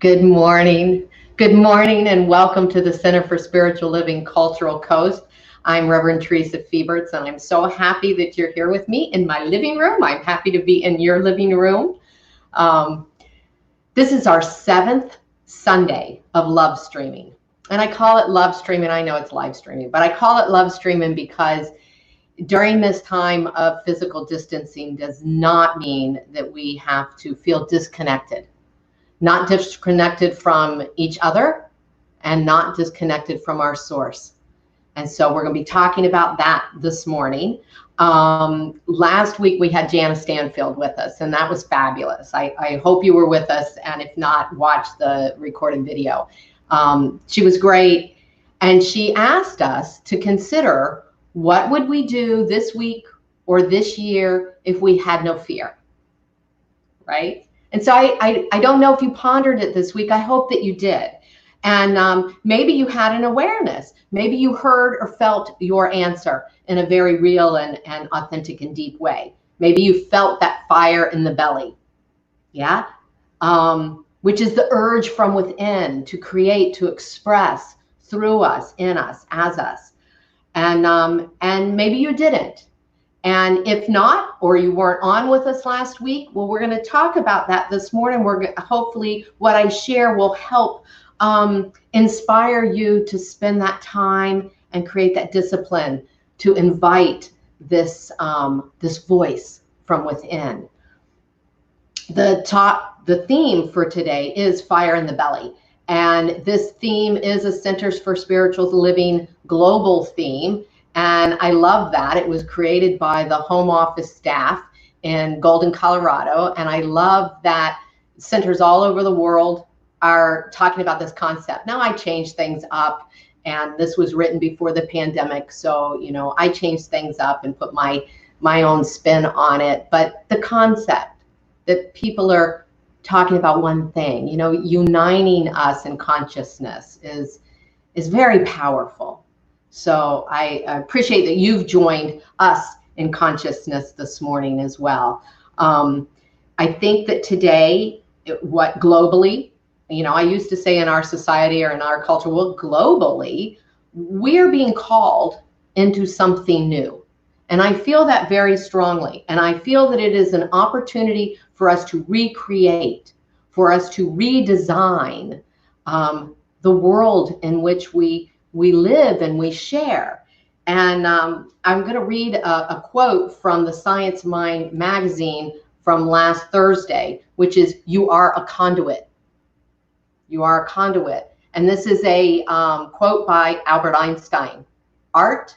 Good morning. Good morning and welcome to the Center for Spiritual Living Cultural Coast. I'm Reverend Theresa Fieberts and I'm so happy that you're here with me in my living room. I'm happy to be in your living room. This is our 7th Sunday of love streaming. And I call it love streaming. I know it's live streaming, but I call it love streaming because during this time of physical distancing does not mean that we have to feel disconnected. Not disconnected from each other and not disconnected from our source. And so we're going to be talking about that this morning. Last week we had Jana Stanfield with us, and that was fabulous. I hope you were with us, and if not, watch the recorded video. She was great, and she asked us to consider what would we do this week or this year if we had no fear, right? And so I don't know if you pondered it this week. I hope that you did. And maybe you had an awareness. Maybe you heard or felt your answer in a very real and authentic and deep way. Maybe you felt that fire in the belly, yeah? Which is the urge from within to create, to express through us, in us, as us. And maybe you didn't. And if not, or you weren't on with us last week, well, we're going to talk about that this morning. Hopefully what I share will help inspire you to spend that time and create that discipline to invite this voice from within. The theme for today is Fire in the Belly. And this theme is a Centers for Spiritual Living global theme. And I love that. It was created by the home office staff in Golden, Colorado. And I love that centers all over the world are talking about this concept. Now I changed things up, and this was written before the pandemic. So, you know, I changed things up and put my own spin on it. But the concept that people are talking about one thing, you know, uniting us in consciousness is very powerful. So I appreciate that you've joined us in consciousness this morning as well. I think that today, globally, you know, I used to say in our society or in our culture, well, globally, we're being called into something new. And I feel that very strongly. And I feel that it is an opportunity for us to recreate, for us to redesign the world in which we live and we share. And I'm going to read a quote from the Science Mind magazine from last Thursday, which is, "You are a conduit. You are a conduit." And this is a quote by Albert Einstein. "Art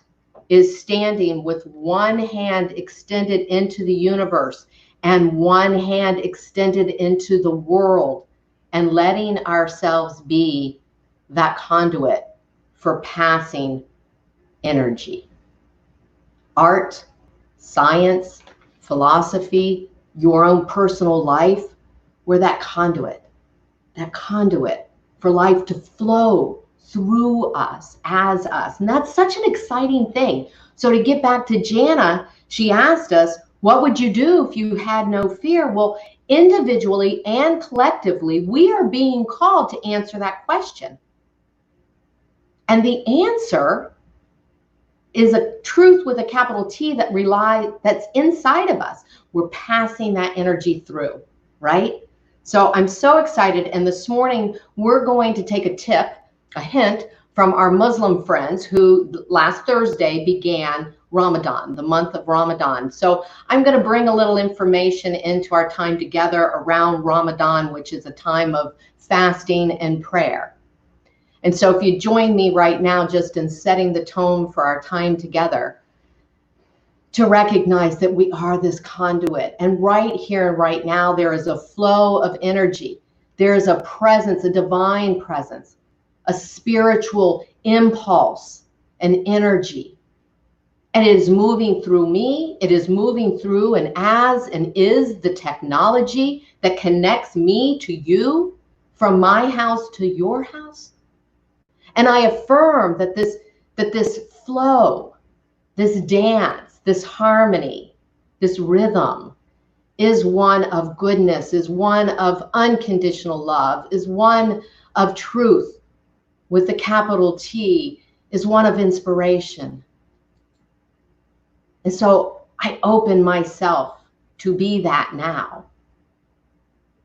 is standing with one hand extended into the universe and one hand extended into the world and letting ourselves be that conduit for passing energy." Art, science, philosophy, your own personal life, we're that conduit for life to flow through us, as us. And that's such an exciting thing. So to get back to Jana, she asked us, what would you do if you had no fear? Well, individually and collectively, we are being called to answer that question. And the answer is a truth with a capital T that's inside of us. We're passing that energy through, right? So I'm so excited. And this morning, we're going to take a hint from our Muslim friends who last Thursday began Ramadan, the month of Ramadan. So I'm going to bring a little information into our time together around Ramadan, which is a time of fasting and prayer. And so if you join me right now, just in setting the tone for our time together, to recognize that we are this conduit. And right here and right now, there is a flow of energy. There is a presence, a divine presence, a spiritual impulse, an energy. And it is moving through me. It is moving through and as and is the technology that connects me to you, from my house to your house. And I affirm that this flow, this dance, this harmony, this rhythm is one of goodness, is one of unconditional love, is one of truth with the capital T, is one of inspiration. And so I open myself to be that now,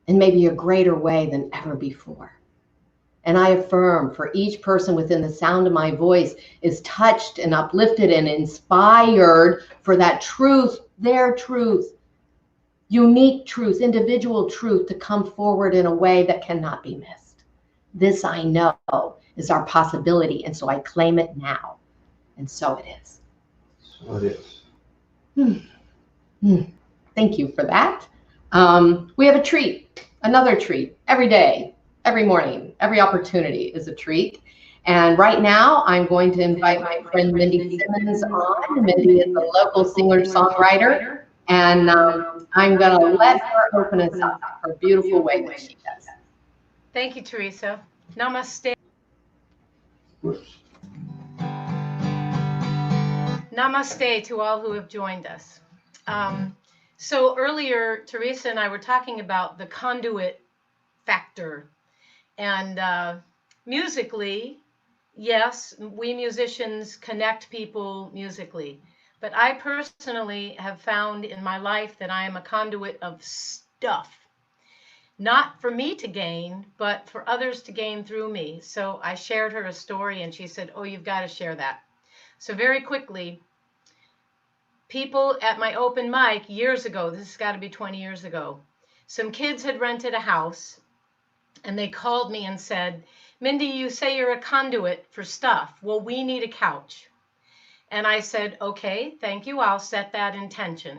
in maybe a greater way than ever before. And I affirm for each person within the sound of my voice is touched and uplifted and inspired for that truth, their truth, unique truth, individual truth to come forward in a way that cannot be missed. This I know is our possibility, and so I claim it now. And so it is. So it is. Thank you for that. We have a treat, another treat, every day, every morning, every opportunity is a treat. And right now, I'm going to invite my friend Mindy Simmons on. Mindy is a local singer-songwriter, and I'm going to let her open us up her beautiful way that she does. Thank you, Theresa. Namaste. Namaste to all who have joined us. So earlier, Theresa and I were talking about the Conduit Factor. And musically, yes, we musicians connect people musically. But I personally have found in my life that I am a conduit of stuff. Not for me to gain, but for others to gain through me. So I shared her a story and she said, oh, you've got to share that. So very quickly, people at my open mic years ago, this has got to be 20 years ago, some kids had rented a house and they called me and said, Mindy, you say you're a conduit for stuff. Well, we need a couch. And I said, okay, thank you. I'll set that intention.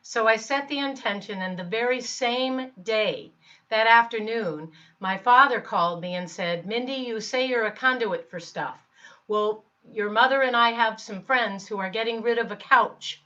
So I set the intention, and the very same day, that afternoon, my father called me and said, Mindy, you say you're a conduit for stuff. Well, your mother and I have some friends who are getting rid of a couch.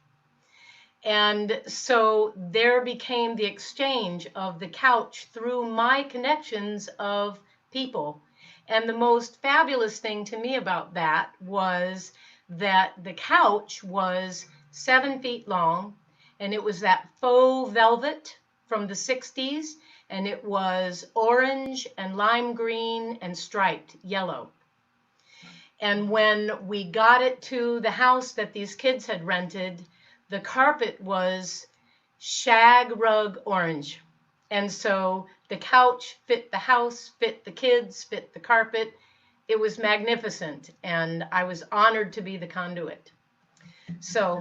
And so there became the exchange of the couch through my connections of people. And the most fabulous thing to me about that was that the couch was 7 feet long, and it was that faux velvet from the 60s, and it was orange and lime green and striped yellow. And when we got it to the house that these kids had rented, the carpet was shag rug orange. And so the couch fit the house, fit the kids, fit the carpet. It was magnificent, and I was honored to be the conduit. So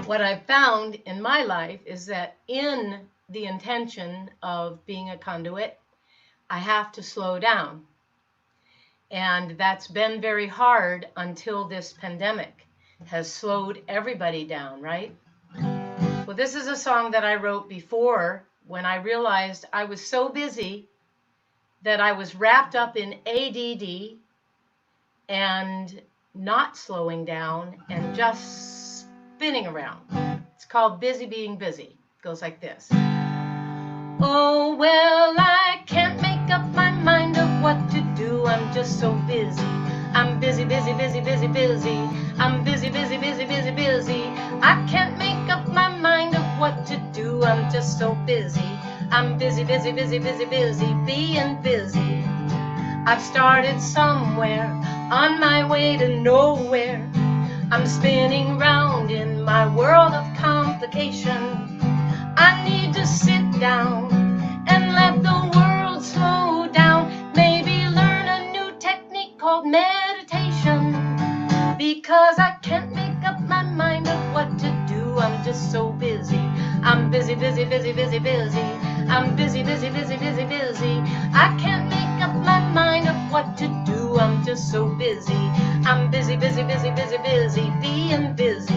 what I've found in my life is that in the intention of being a conduit, I have to slow down. And that's been very hard until this pandemic has slowed everybody down, right? Well, this is a song that I wrote before when I realized I was so busy that I was wrapped up in ADD and not slowing down and just spinning around. It's called Busy Being Busy. It goes like this. Oh, well, I can't make up my mind of what to do. I'm just so busy. I'm busy, busy, busy, busy, busy. I'm busy, busy, busy, busy, busy. I can't make up my mind of what to do. I'm just so busy. I'm busy, busy, busy, busy, busy, being busy. I've started somewhere on my way to nowhere. I'm spinning round in my world of complication. I need to sit down and let the world slow down. Maybe learn a new technique called meditation. Because I can't make up my mind of what to do. I'm just so busy. I'm busy, busy, busy, busy, busy. I'm busy, busy, busy, busy, busy. I can't make up my mind of what to do. I'm just so busy. I'm busy, busy, busy, busy, busy, being busy.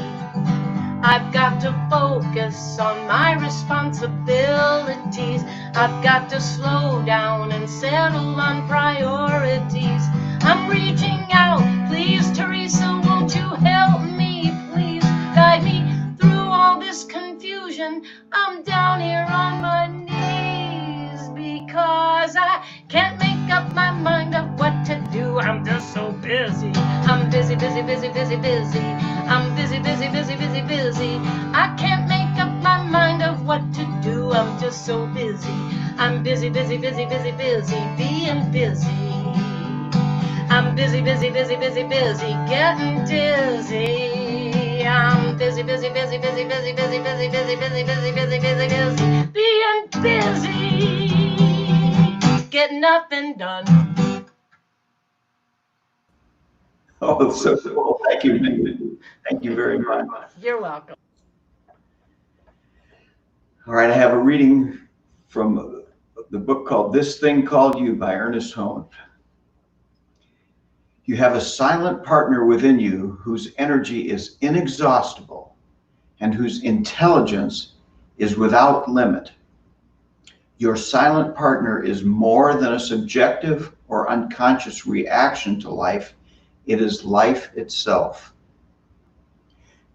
I've got to focus on my responsibilities. I've got to slow down and settle on priorities. I'm reaching out. Please, Theresa, won't you help me? Please guide me through all this confusion. I'm down here on my knees because I can't make up my mind of what to do. I'm just so busy. I'm busy, busy, busy, busy, busy. I'm busy, busy, busy, busy, busy. I can't make up my mind of what was so busy. I'm busy, busy, busy, busy, busy, being busy. I'm busy, busy, busy, busy, busy, getting dizzy. I'm busy, busy, busy, busy, busy, busy, busy, busy, busy, busy, busy, busy, busy, being busy, getting nothing done. Oh, it's so cool. Thank you. Thank you very much. You're welcome. All right, I have a reading from the book called This Thing Called You by Ernest Holmes. You have a silent partner within you whose energy is inexhaustible and whose intelligence is without limit. Your silent partner is more than a subjective or unconscious reaction to life. It is life itself.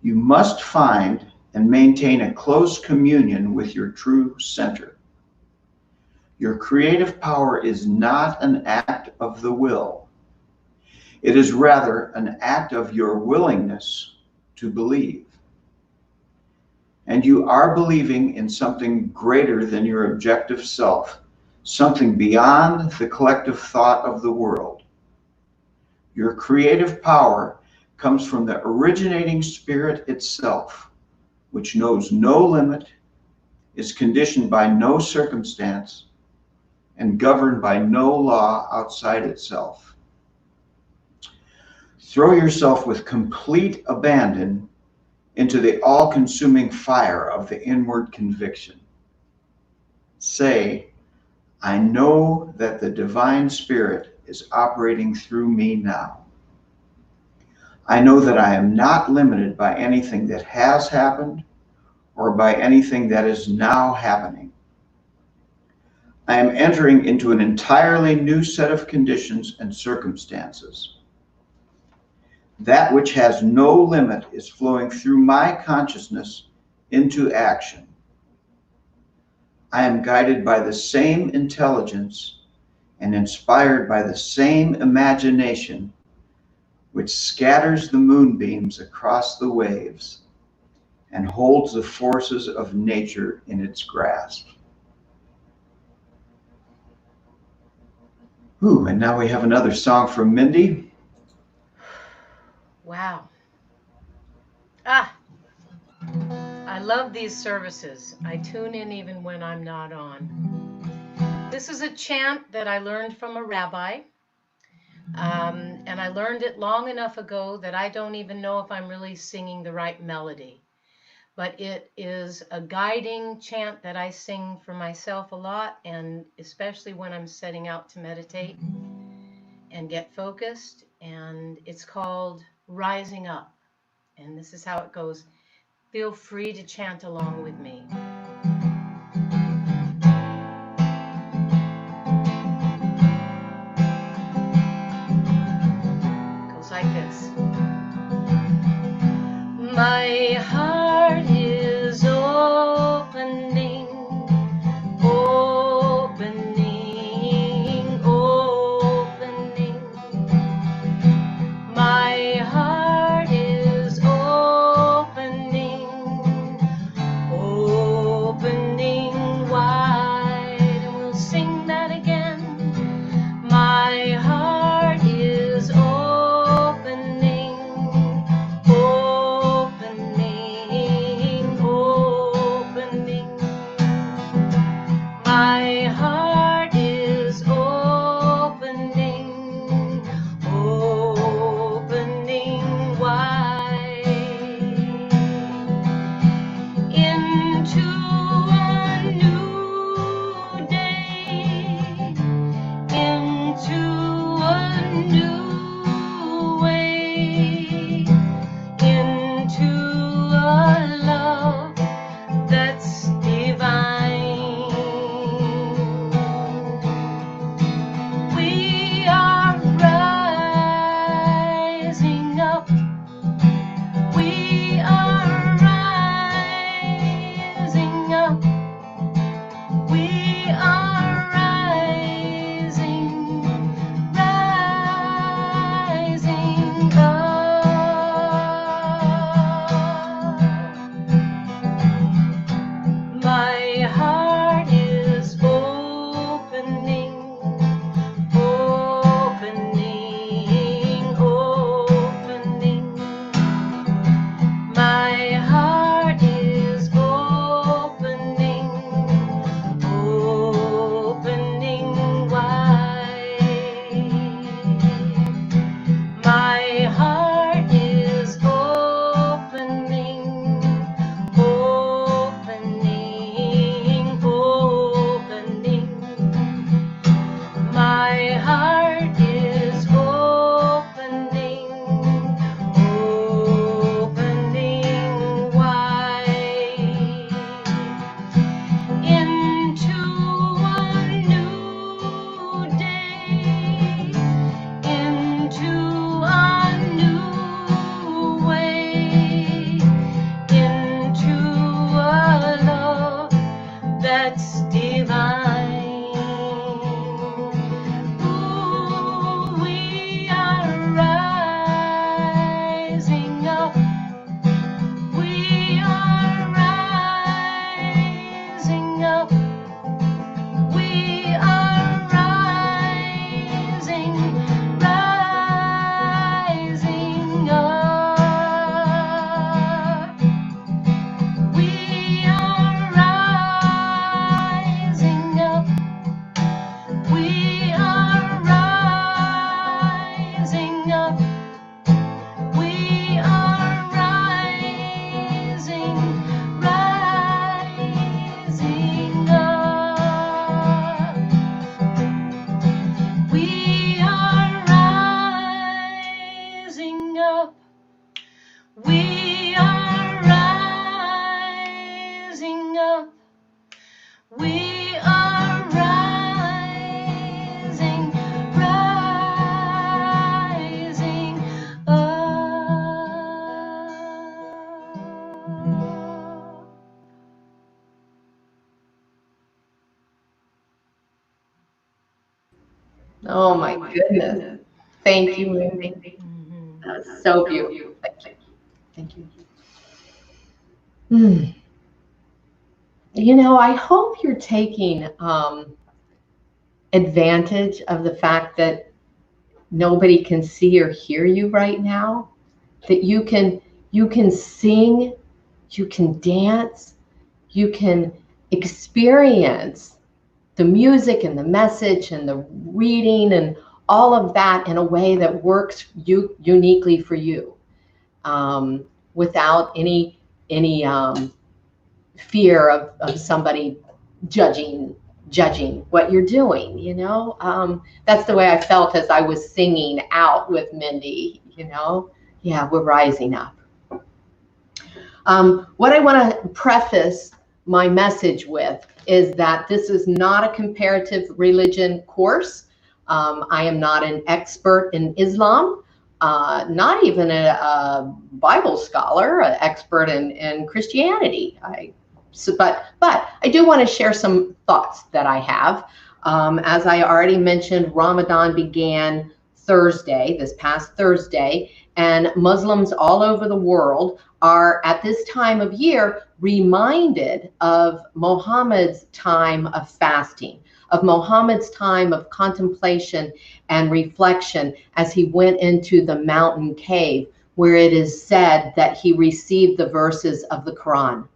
You must find and maintain a close communion with your true center. Your creative power is not an act of the will. It is rather an act of your willingness to believe. And you are believing in something greater than your objective self, something beyond the collective thought of the world. Your creative power comes from the originating spirit itself, which knows no limit, is conditioned by no circumstance, and governed by no law outside itself. Throw yourself with complete abandon into the all-consuming fire of the inward conviction. Say, I know that the divine spirit is operating through me now. I know that I am not limited by anything that has happened or by anything that is now happening. I am entering into an entirely new set of conditions and circumstances. That which has no limit is flowing through my consciousness into action. I am guided by the same intelligence and inspired by the same imagination which scatters the moonbeams across the waves and holds the forces of nature in its grasp. Ooh, and now we have another song from Mindy. Wow. I love these services. I tune in even when I'm not on. This is a chant that I learned from a rabbi. And I learned it long enough ago that I don't even know if I'm really singing the right melody. But it is a guiding chant that I sing for myself a lot, and especially when I'm setting out to meditate and get focused. And it's called Rising Up. And this is how it goes. Feel free to chant along with me. It goes like this. My heart is opening, opening, opening. My heart is opening, opening. We are rising up. We are rising, rising up. We are rising up. We are rising up. We are rising, rising up. Oh my goodness. Thank you, Wendy. That was so beautiful. Thank you. You know, I hope you're taking advantage of the fact that nobody can see or hear you right now, that you can sing, you can dance, you can experience the music and the message and the reading and all of that in a way that works uniquely for you, without any fear of somebody judging what you're doing, you know. That's the way I felt as I was singing out with Mindy, you know. Yeah, we're rising up. What I want to preface my message with is that this is not a comparative religion course. I am not an expert in Islam, not even a Bible scholar, an expert in Christianity. But I do want to share some thoughts that I have. As I already mentioned, Ramadan began Thursday, this past Thursday, and Muslims all over the world are at this time of year reminded of Muhammad's time of fasting, of Muhammad's time of contemplation and reflection as he went into the mountain cave, where it is said that he received the verses of the Quran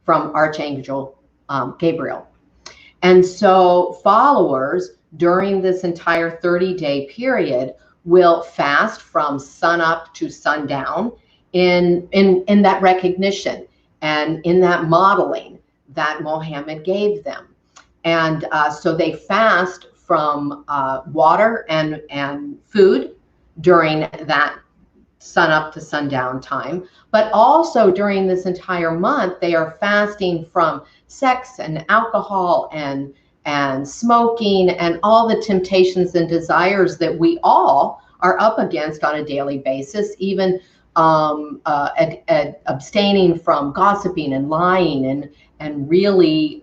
from Archangel Gabriel. And so followers during this entire 30-day period will fast from sunup to sundown in that recognition and in that modeling that Muhammad gave them. And so they fast from water and food during that sunup to sundown time, but also during this entire month they are fasting from sex and alcohol and smoking and all the temptations and desires that we all are up against on a daily basis, even abstaining from gossiping and lying and really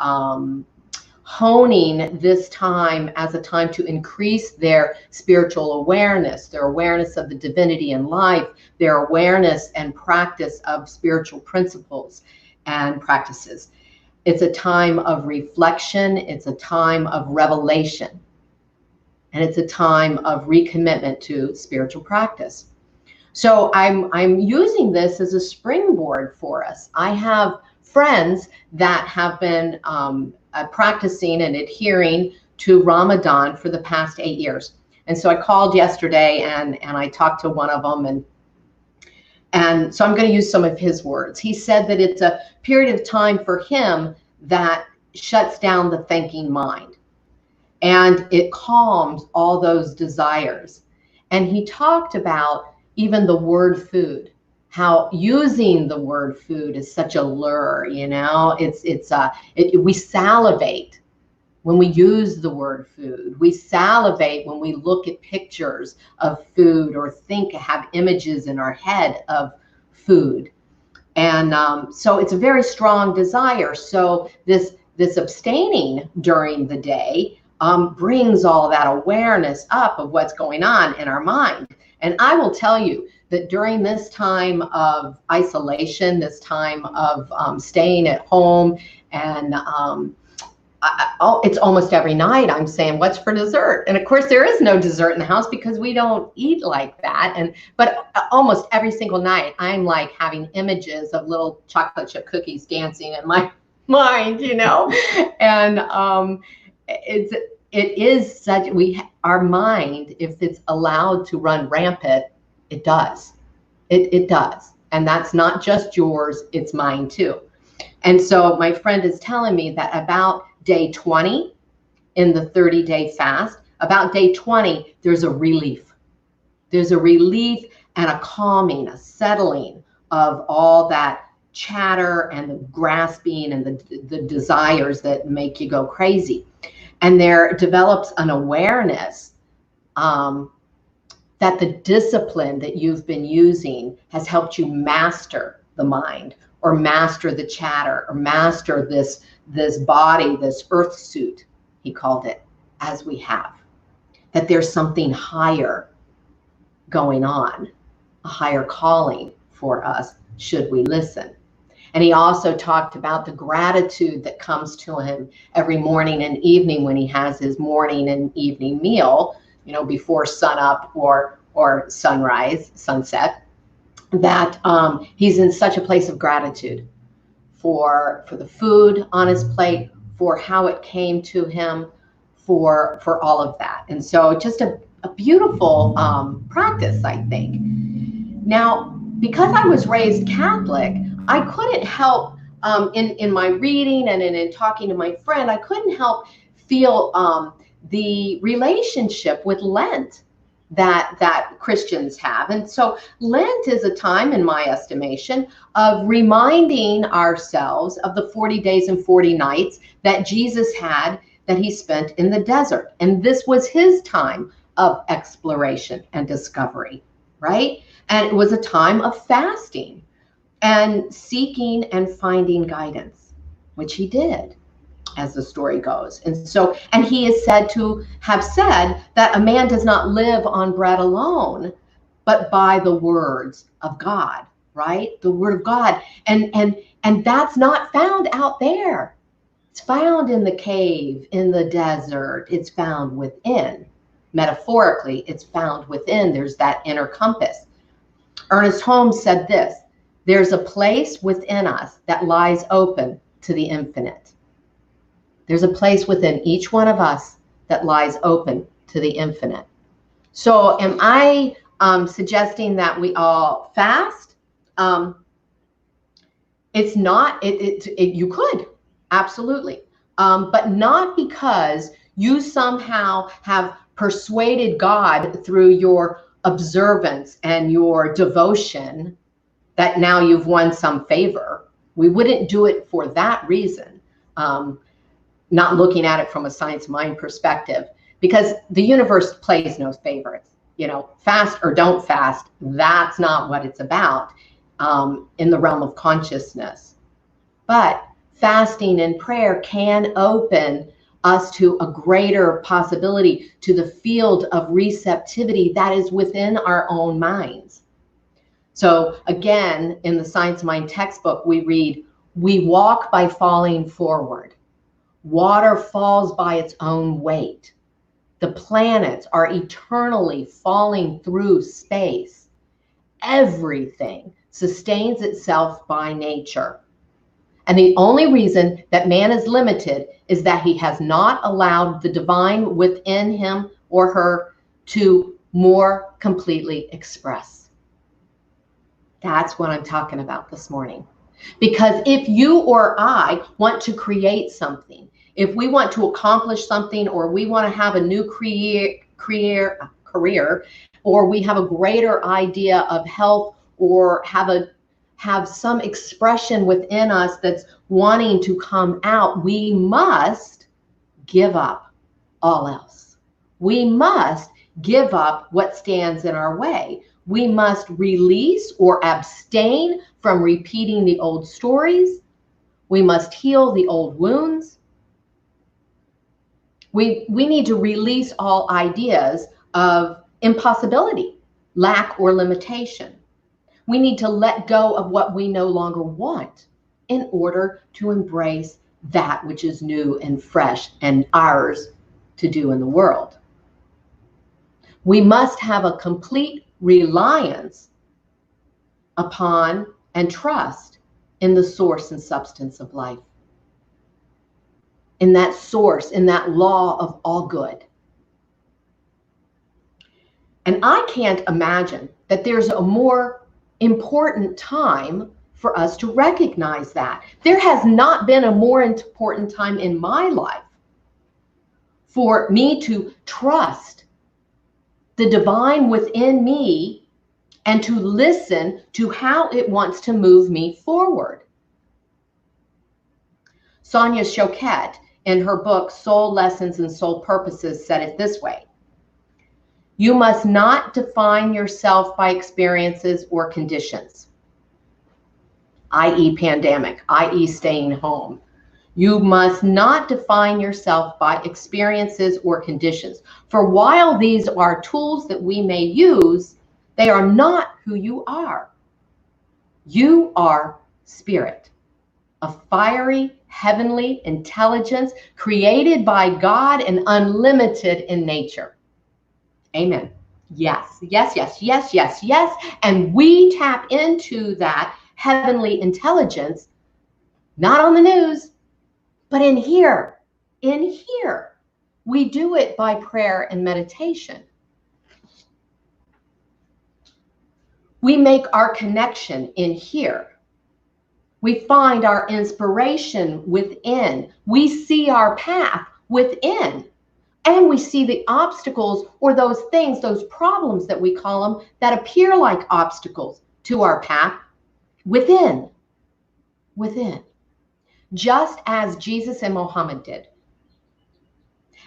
honing this time as a time to increase their spiritual awareness, their awareness of the divinity in life, their awareness and practice of spiritual principles and practices. It's a time of reflection, it's a time of revelation, and it's a time of recommitment to spiritual practice. So I'm using this as a springboard for us. I have friends that have been practicing and adhering to Ramadan for the past 8 years. And so I called yesterday and I talked to one of them, and so I'm going to use some of his words. He said that it's a period of time for him that shuts down the thinking mind and it calms all those desires. And he talked about even the word food, how using the word food is such a lure, you know. We salivate when we use the word food. We salivate when we look at pictures of food or have images in our head of food. And so it's a very strong desire. So this abstaining during the day brings all that awareness up of what's going on in our mind. And I will tell you that during this time of isolation, this time of staying at home, and it's almost every night I'm saying, what's for dessert? And of course there is no dessert in the house because we don't eat like that. But almost every single night I'm like having images of little chocolate chip cookies dancing in my mind, you know. And it is such, our mind, if it's allowed to run rampant, it does. It does. And that's not just yours, it's mine too. And so my friend is telling me that about day 20 in the 30-day fast, about day 20, there's a relief. There's a relief and a calming, a settling of all that chatter and the grasping and the desires that make you go crazy. And there develops an awareness that the discipline that you've been using has helped you master the mind, or master the chatter, or master this body, this earth suit, he called it, as we have. That there's something higher going on, a higher calling for us, should we listen. And he also talked about the gratitude that comes to him every morning and evening when he has his morning and evening meal, you know, before sunup or sunrise, sunset, that he's in such a place of gratitude for the food on his plate, for how it came to him, for all of that. And so just a beautiful practice, I think. Now, because I was raised Catholic, I couldn't help, in my reading and in talking to my friend, I couldn't help feel the relationship with Lent that Christians have. And so Lent is a time, in my estimation, of reminding ourselves of the 40 days and 40 nights that Jesus had, that he spent in the desert. And this was his time of exploration and discovery, right? And it was a time of fasting and seeking and finding guidance, which he did, as the story goes. And so, and he is said to have said that a man does not live on bread alone, but by the words of God, right? The word of God. And that's not found out there. It's found in the cave, in the desert. It's found within. Metaphorically, it's found within. There's that inner compass. Ernest Holmes said this: there's a place within us that lies open to the infinite. There's a place within each one of us that lies open to the infinite. So am I suggesting that we all fast? It's not, you could, absolutely. But not because you somehow have persuaded God through your observance and your devotion that now you've won some favor. We wouldn't do it for that reason. Not looking at it from a science mind perspective, because the universe plays no favorites. You know, fast or don't fast, that's not what it's about in the realm of consciousness. But fasting and prayer can open us to a greater possibility, to the field of receptivity that is within our own minds. So again, in the Science Mind textbook, we read, we walk by falling forward. Water falls by its own weight. The planets are eternally falling through space. Everything sustains itself by nature. And the only reason that man is limited is that he has not allowed the divine within him or her to more completely express. That's what I'm talking about this morning. Because if you or I want to create something, if we want to accomplish something, or we want to have a new career, or we have a greater idea of health, or have some expression within us that's wanting to come out, we must give up all else. We must give up what stands in our way. We must release or abstain from repeating the old stories. We must heal the old wounds. We need to release all ideas of impossibility, lack, or limitation. We need to let go of what we no longer want in order to embrace that which is new and fresh and ours to do in the world. We must have a complete reliance upon and trust in the source and substance of life. in that source, in that law of all good. And I can't imagine that there's a more important time for us to recognize that. There has not been a more important time in my life for me to trust the divine within me and to listen to how it wants to move me forward. Sonia Choquette, in her book, Soul Lessons and Soul Purposes, said it this way: you must not define yourself by experiences or conditions, i.e. pandemic, i.e. staying home. You must not define yourself by experiences or conditions. For while these are tools that we may use, they are not who you are. You are spirit, a fiery, heavenly intelligence created by God and unlimited in nature. Amen. Yes, yes, yes, yes, yes, yes. And we tap into that heavenly intelligence, not on the news, but in here. In here. We do it by prayer and meditation. We make our connection in here. We find our inspiration within. We see our path within. And we see the obstacles or those things, those problems that we call them, that appear like obstacles to our path within. Within. Just as Jesus and Muhammad did.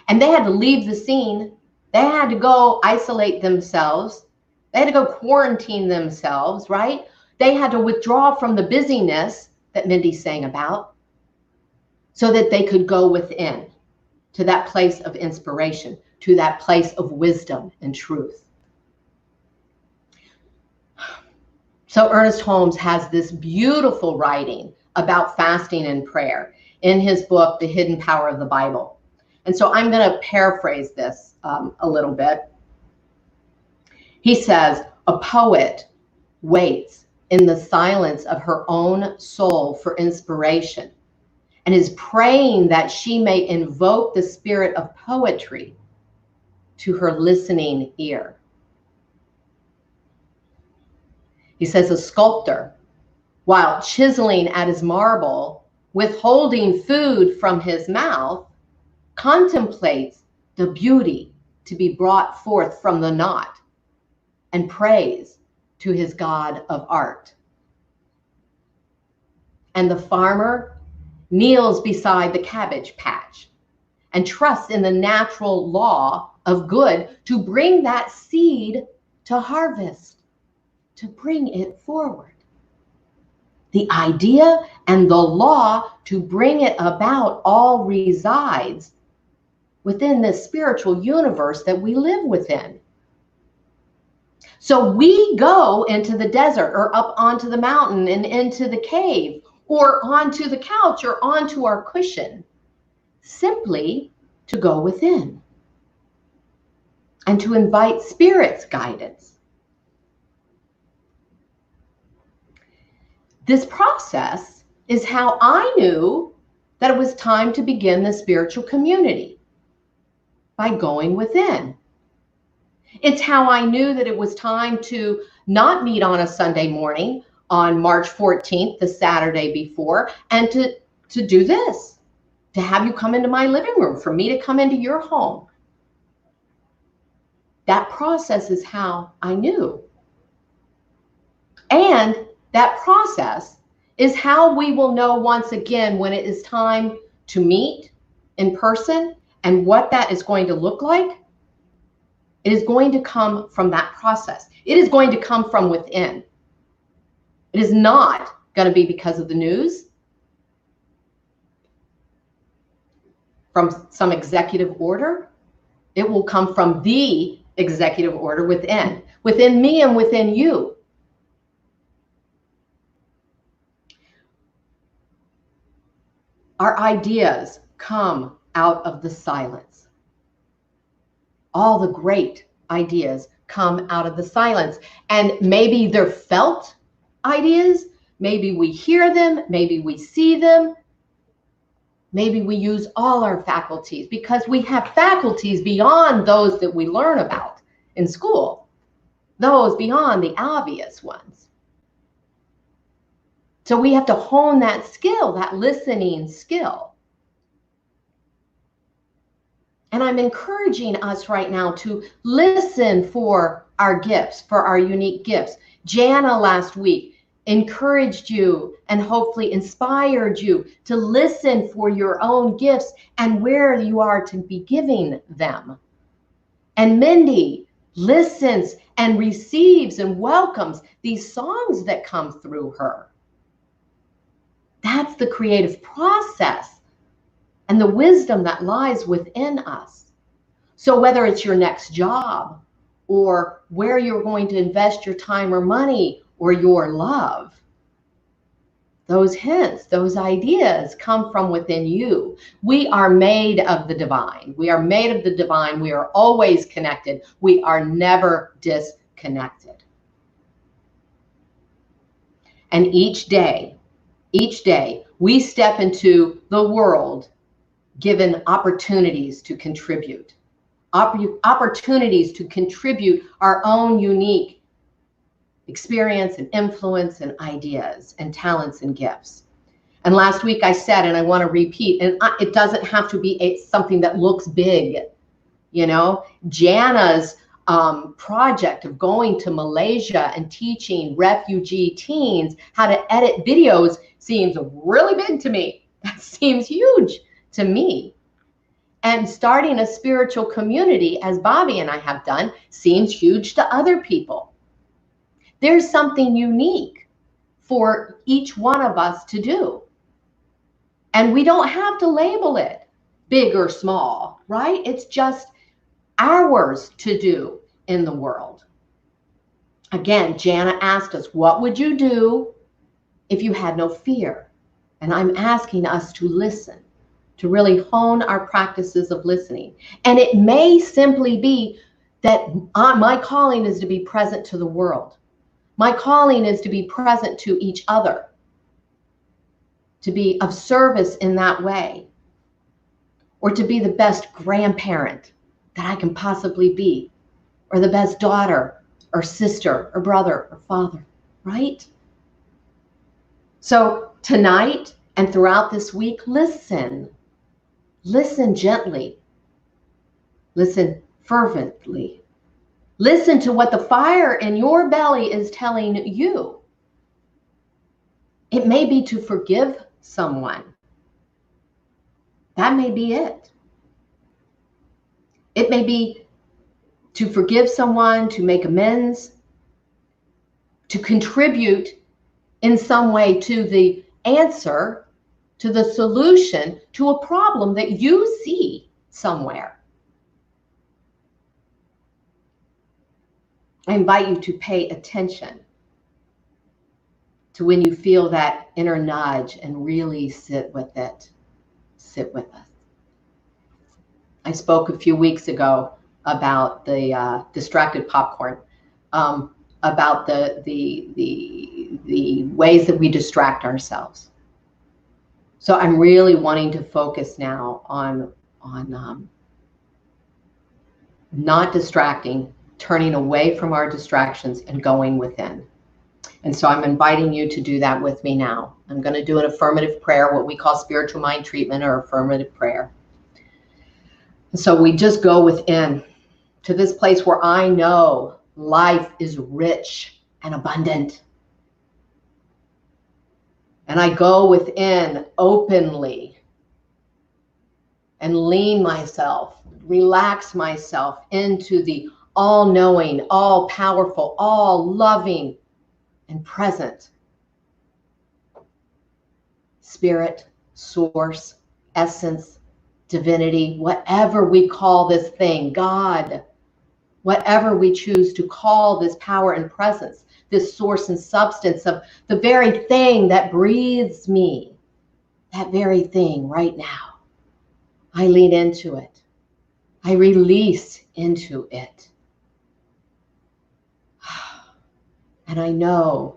And they had to leave the scene. They had to go isolate themselves. They had to go quarantine themselves, right? They had to withdraw from the busyness that Mindy's saying about so that they could go within to that place of inspiration, to that place of wisdom and truth. So Ernest Holmes has this beautiful writing about fasting and prayer in his book, The Hidden Power of the Bible. And so I'm going to paraphrase this a little bit. He says, a poet waits in the silence of her own soul for inspiration and is praying that she may invoke the spirit of poetry to her listening ear. He says, a sculptor, while chiseling at his marble, withholding food from his mouth, contemplates the beauty to be brought forth from the knot and prays to his God of art. And the farmer kneels beside the cabbage patch and trusts in the natural law of good to bring that seed to harvest, to bring it forward. The idea and the law to bring it about all resides within this spiritual universe that we live within. So we go into the desert or up onto the mountain and into the cave or onto the couch or onto our cushion simply to go within and to invite Spirit's guidance. This process is how I knew that it was time to begin the spiritual community, by going within. It's how I knew that it was time to not meet on a Sunday morning on March 14th, the Saturday before, and to do this, to have you come into my living room, for me to come into your home. That process is how I knew. And that process is how we will know once again when it is time to meet in person and what that is going to look like. It is going to come from that process. It is going to come from within. It is not going to be because of the news, from some executive order. It will come from the executive order within me and within you. Our ideas come out of the silence. All the great ideas come out of the silence. And maybe they're felt ideas. Maybe we hear them. Maybe we see them. Maybe we use all our faculties because we have faculties beyond those that we learn about in school, those beyond the obvious ones. So we have to hone that skill, that listening skill. And I'm encouraging us right now to listen for our gifts, for our unique gifts. Jana last week encouraged you and hopefully inspired you to listen for your own gifts and where you are to be giving them. And Mindy listens and receives and welcomes these songs that come through her. That's the creative process and the wisdom that lies within us. So whether it's your next job or where you're going to invest your time or money or your love, those hints, those ideas come from within you. We are made of the divine. We are made of the divine. We are always connected. We are never disconnected. And each day, we step into the world given opportunities to contribute, opportunities to contribute our own unique experience and influence and ideas and talents and gifts. And last week I said, and I want to repeat, and it doesn't have to be something that looks big, you know. Jana's project of going to Malaysia and teaching refugee teens how to edit videos seems really big to me. That seems huge to me. And starting a spiritual community, as Bobby and I have done, seems huge to other people. There's something unique for each one of us to do. And we don't have to label it big or small, right? It's just ours to do in the world. Again, Jana asked us, what would you do if you had no fear? And I'm asking us to listen, to really hone our practices of listening. And it may simply be that my calling is to be present to the world. My calling is to be present to each other, to be of service in that way, or to be the best grandparent that I can possibly be, or the best daughter or sister or brother or father, right? So tonight and throughout this week, listen. Listen gently. Listen fervently. Listen to what the fire in your belly is telling you. It may be to forgive someone. That may be it. It may be to forgive someone, to make amends, to contribute in some way to the answer, to the solution to a problem that you see somewhere. I invite you to pay attention to when you feel that inner nudge and really sit with it. Sit with us. I spoke a few weeks ago about the distracted popcorn, about the ways that we distract ourselves. So I'm really wanting to focus now on not distracting, turning away from our distractions and going within. And so I'm inviting you to do that with me now. I'm going to do an affirmative prayer, what we call spiritual mind treatment or affirmative prayer. And so we just go within to this place where I know life is rich and abundant. And I go within openly and lean myself, relax myself into the all-knowing, all-powerful, all-loving, and present spirit, source, essence, divinity, whatever we call this thing, God, whatever we choose to call this power and presence, this source and substance of the very thing that breathes me, that very thing right now. I lean into it. I release into it. And I know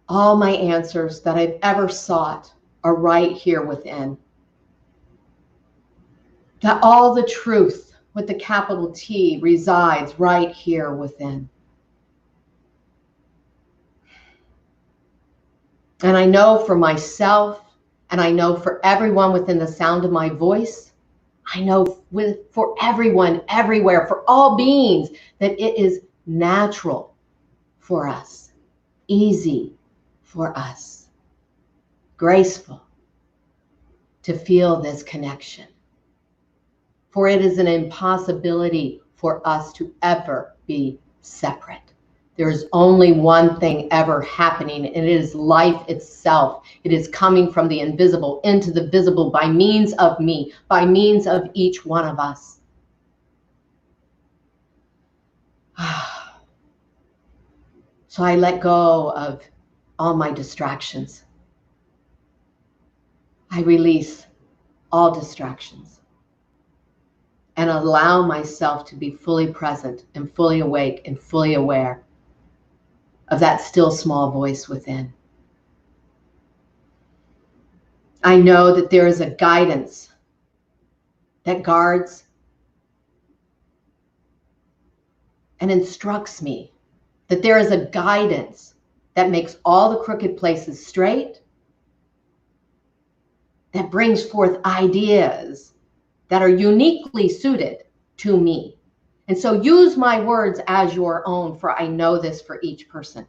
all my answers that I've ever sought are right here within. That all the truth with the capital T resides right here within. And I know for myself, and I know for everyone within the sound of my voice, I know for everyone, everywhere, for all beings, that it is natural for us, easy for us, graceful to feel this connection. For it is an impossibility for us to ever be separate. There is only one thing ever happening, and it is life itself. It is coming from the invisible into the visible by means of me, by means of each one of us. So I let go of all my distractions. I release all distractions and allow myself to be fully present and fully awake and fully aware of that still small voice within. I know that there is a guidance that guards and instructs me, that there is a guidance that makes all the crooked places straight, that brings forth ideas that are uniquely suited to me. And so use my words as your own, for I know this for each person.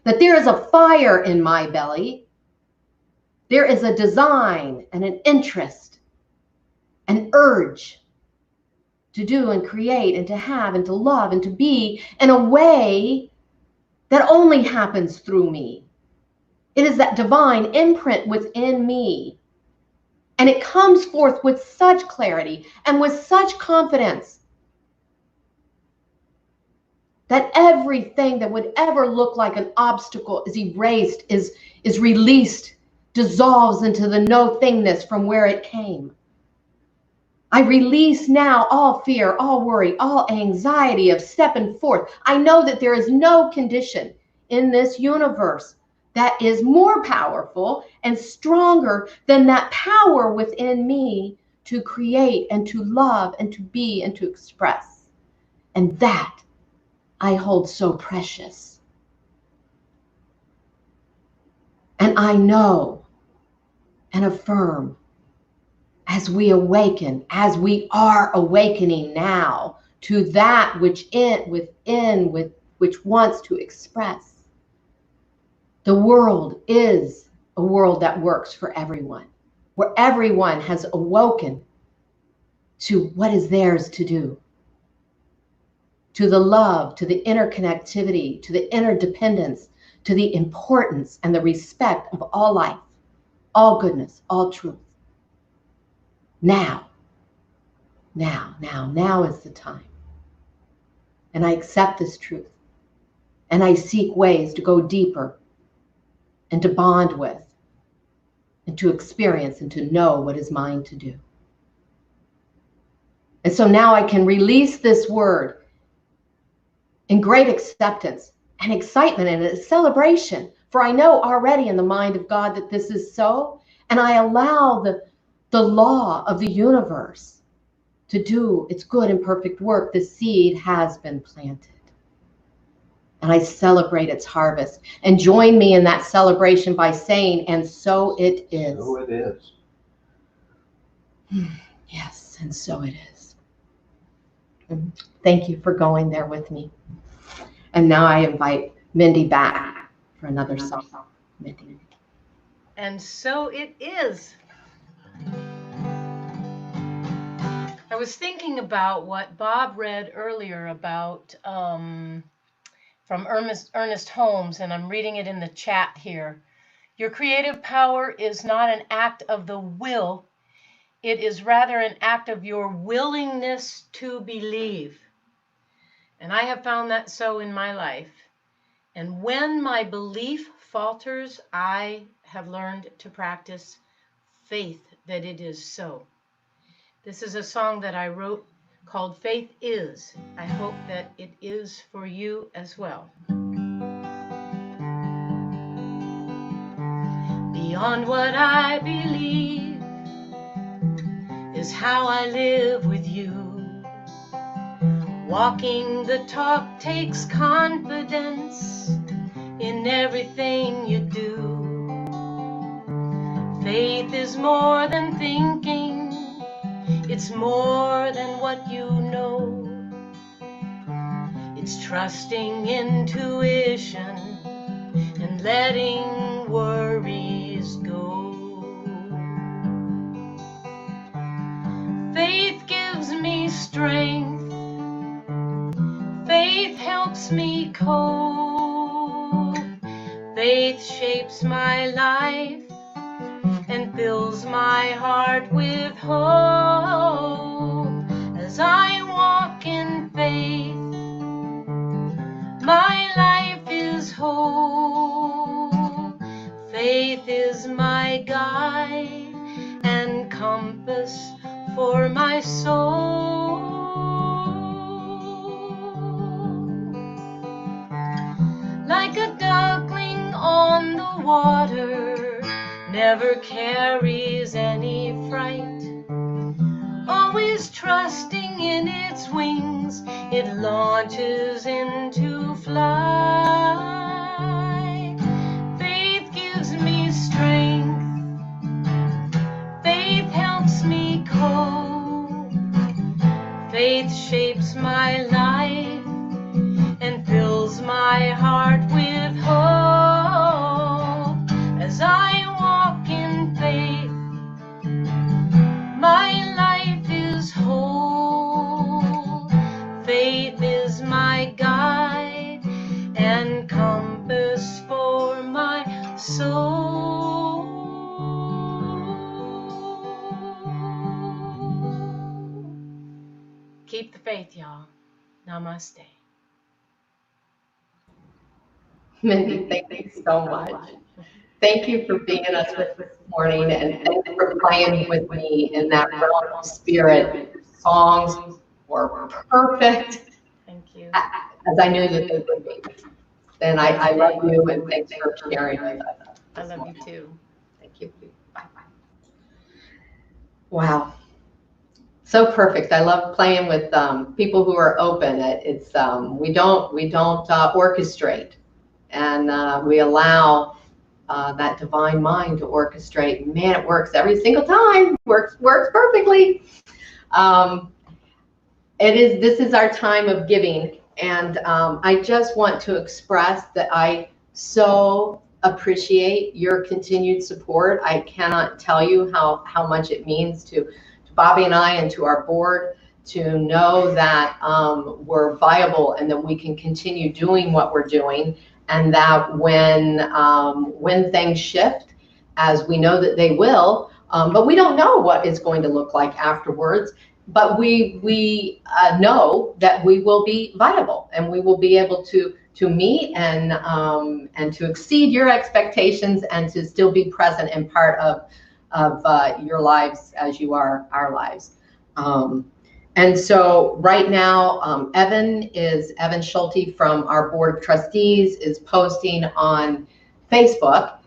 That there is a fire in my belly. There is a design and an interest, an urge to do and create and to have and to love and to be in a way that only happens through me. It is that divine imprint within me. And it comes forth with such clarity and with such confidence that everything that would ever look like an obstacle is erased, is released, dissolves into the no-thingness from where it came. I release now all fear, all worry, all anxiety of stepping forth. I know that there is no condition in this universe that is more powerful and stronger than that power within me to create and to love and to be and to express. And that I hold so precious. And I know and affirm, as we awaken, as we are awakening now to that which which wants to express. The world is a world that works for everyone, where everyone has awoken to what is theirs to do, to the love, to the interconnectivity, to the interdependence, to the importance and the respect of all life, all goodness, all truth. Now is the time. And I accept this truth. And I seek ways to go deeper and to bond with and to experience and to know what is mine to do. And so now I can release this word in great acceptance and excitement and a celebration. For I know already in the mind of God that this is so. And I allow the law of the universe to do its good and perfect work. The seed has been planted. And I celebrate its harvest. And join me in that celebration by saying, and so it is. So it is. Yes, and so it is. Thank you for going there with me. And now I invite Mindy back for another song. Mindy. And so it is. I was thinking about what Bob read earlier about from Ernest Holmes, and I'm reading it in the chat here. Your creative power is not an act of the will. It is rather an act of your willingness to believe. And I have found that so in my life. And when my belief falters, I have learned to practice faith that it is so. This is a song that I wrote called Faith Is. I hope that it is for you as well. The beyond what I believe is how I live with you. Walking the talk takes confidence in everything you do. Faith is more than thinking, it's more than what you know. It's trusting intuition and letting worries go. Faith gives me strength, faith helps me cope. Faith shapes my life and fills my heart with hope. As I walk in faith, my life is whole. Faith is my guide and compass for my soul. Like a duckling on the water, never carries any fright. Always trusting in its wings, it launches into flight. Faith gives me strength, faith helps me cope. Faith shapes my life and fills my heart with hope. As I walk in faith, my life is whole. Faith is my guide and compass for my soul. Keep the faith, y'all. Namaste. Mindy, thank you so much. Thank you for being in us with this morning, and thank you for playing with me in that realm of spirit. Songs were perfect, Thank you. as I knew that they would be. And I love you, and thanks for sharing with us. I love you too. Thank you. Bye-bye. Wow. So perfect. I love playing with people who are open. It's we don't orchestrate, and we allow that divine mind to orchestrate. Man, it works every single time. Works perfectly. This is our time of giving, and I just want to express that I so appreciate your continued support. I cannot tell you how much it means to Bobby and I and to our board to know that we're viable and that we can continue doing what we're doing, and that when things shift, as we know that they will, but we don't know what it's going to look like afterwards, but we know that we will be viable and we will be able to meet and to exceed your expectations and to still be present and part of your lives as you are our lives. And so right now, Evan Schulte from our board of trustees is posting on Facebook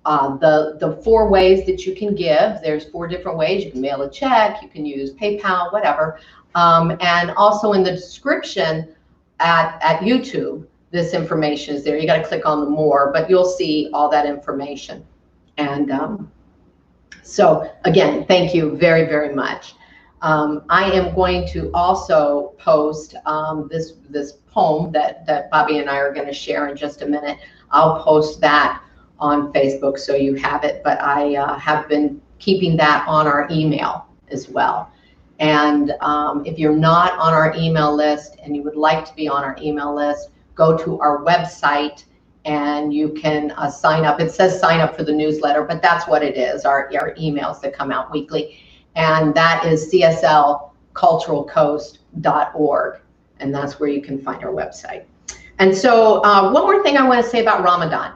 the 4 ways that you can give. There's 4 different ways. You can mail a check, you can use PayPal, whatever. And also in the description at YouTube, this information is there. You got to click on the more, but you'll see all that information. And so again, thank you very, very much. I am going to also post this poem that Bobby and I are going to share in just a minute. I'll post that on Facebook so you have it, but I have been keeping that on our email as well. And if you're not on our email list and you would like to be on our email list, go to our website and you can sign up. It says sign up for the newsletter, but that's what it is, our emails that come out weekly. And that is cslculturalcoast.org. And that's where you can find our website. And so one more thing I want to say about Ramadan.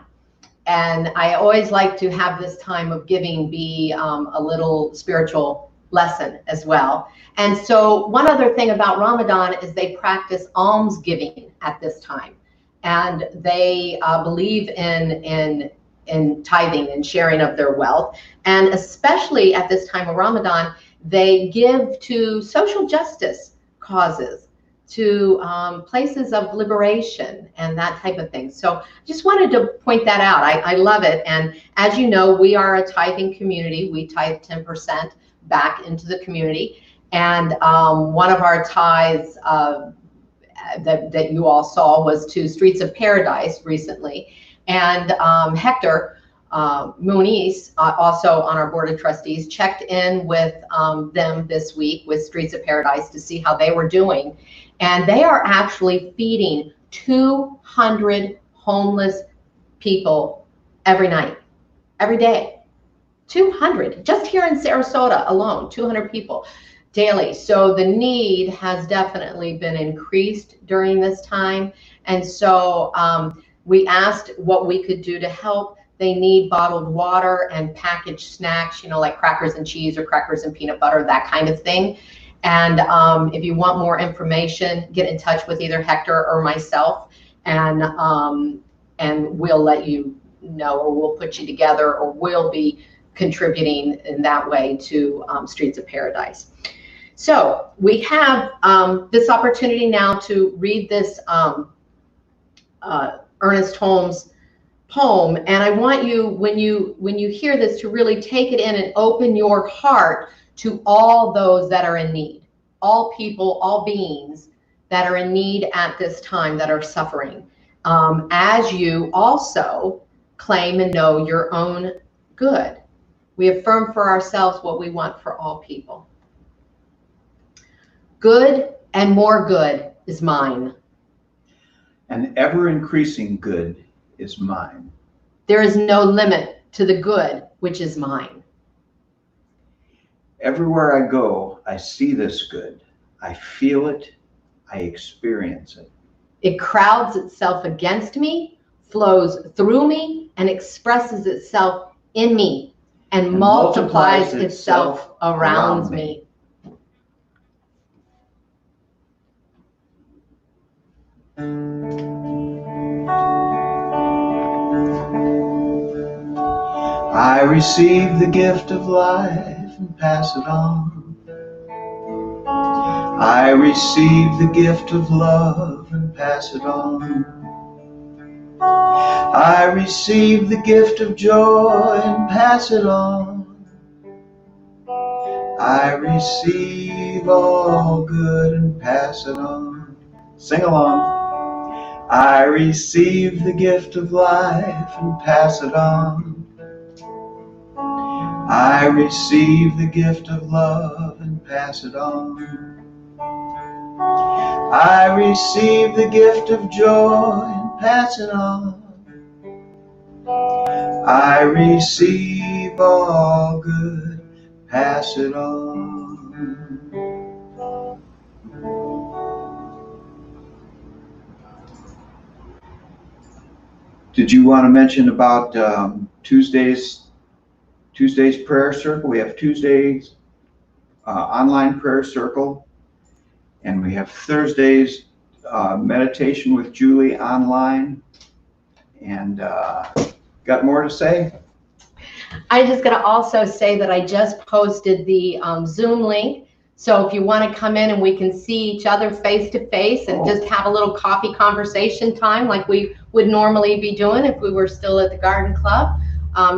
And I always like to have this time of giving be a little spiritual lesson as well. And so one other thing about Ramadan is they practice almsgiving at this time. And they believe in in tithing and sharing of their wealth. And especially at this time of Ramadan, they give to social justice causes, to places of liberation and that type of thing. So just wanted to point that out. I love it. And as you know, we are a tithing community. We tithe 10% back into the community. And one of our tithes that you all saw was to Streets of Paradise recently. And Hector Muniz, also on our board of trustees, checked in with them this week with Streets of Paradise to see how they were doing. And they are actually feeding 200 homeless people every night, every day. 200, just here in Sarasota alone, 200 people daily. So the need has definitely been increased during this time. And so we asked what we could do to help. They need bottled water and packaged snacks, you know, like crackers and cheese or crackers and peanut butter, that kind of thing. And if you want more information, get in touch with either Hector or myself, and we'll let you know, or we'll put you together, or we'll be contributing in that way to Streets of Paradise. So we have this opportunity now to read this Ernest Holmes poem, and I want you, when you hear this, to really take it in and open your heart to all those that are in need, all people, all beings that are in need at this time, that are suffering, as you also claim and know your own good. We affirm for ourselves what we want for all people. Good and more good is mine. An ever-increasing good is mine. There is no limit to the good which is mine. Everywhere I go, I see this good. I feel it. I experience it. It crowds itself against me, flows through me, and expresses itself in me, and multiplies itself around me. I receive the gift of life and pass it on. I receive the gift of love and pass it on. I receive the gift of joy and pass it on. I receive all good and pass it on. Sing along. I receive the gift of life and pass it on. I receive the gift of love and pass it on. I receive the gift of joy and pass it on. I receive all good, pass it on. Did you want to mention about Tuesday's prayer circle? We have Tuesday's online prayer circle, and we have Thursday's meditation with Julie online. And got more to say? I'm just going to also say that I just posted the Zoom link. So if you want to come in and we can see each other face to face and just have a little coffee conversation time like we would normally be doing if we were still at the Garden Club.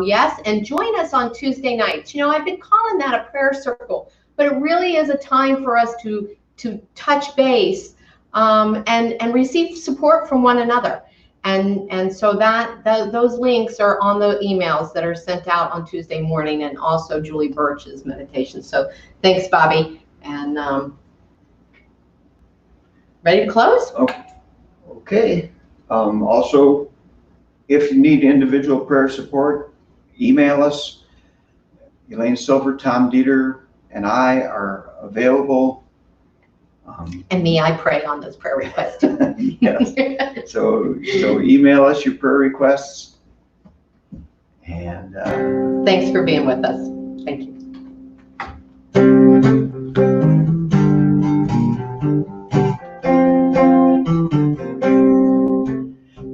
Yes, and join us on Tuesday nights. You know, I've been calling that a prayer circle, but it really is a time for us to touch base and receive support from one another. And so those links are on the emails that are sent out on Tuesday morning, and also Julie Birch's meditation. So thanks, Bobby. And ready to close? Okay. Also, if you need individual prayer support, email us. Elaine Silver, Tom Dieter, and I are available. And me, I pray on those prayer requests. Yes. So email us your prayer requests. And thanks for being with us. Thank you.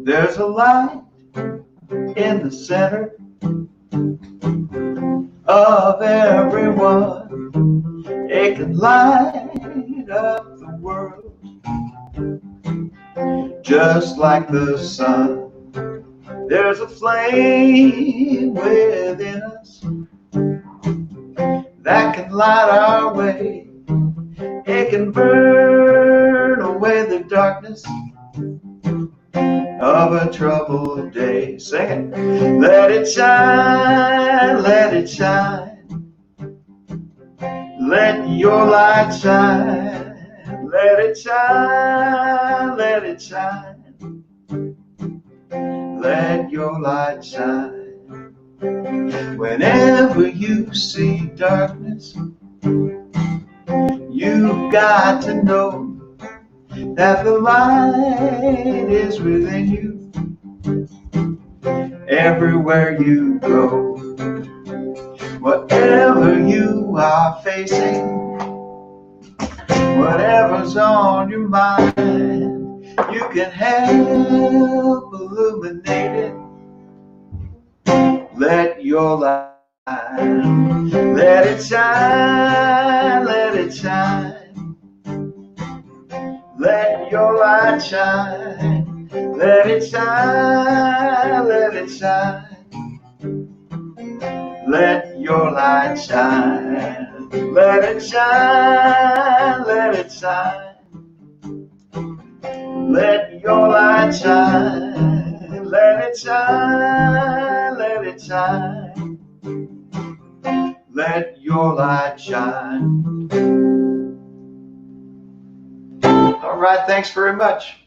There's a light in the center of everyone. It can light up the world just like the sun. There's a flame within us that can light our way. It can burn away the darkness of a troubled day. Sing it. Let it shine, let it shine. Let your light shine. Let it shine, let it shine. Let your light shine. Whenever you see darkness, you've got to know that the light is within you. Everywhere you go, whatever you are facing, whatever's on your mind, you can help illuminate it. Let your light, let it shine, let it shine. Let your light shine, let it shine, let it shine. Let your light shine, let it shine, let it shine. Let your light shine, let it shine, let it shine. Let your light shine. All right, thanks very much.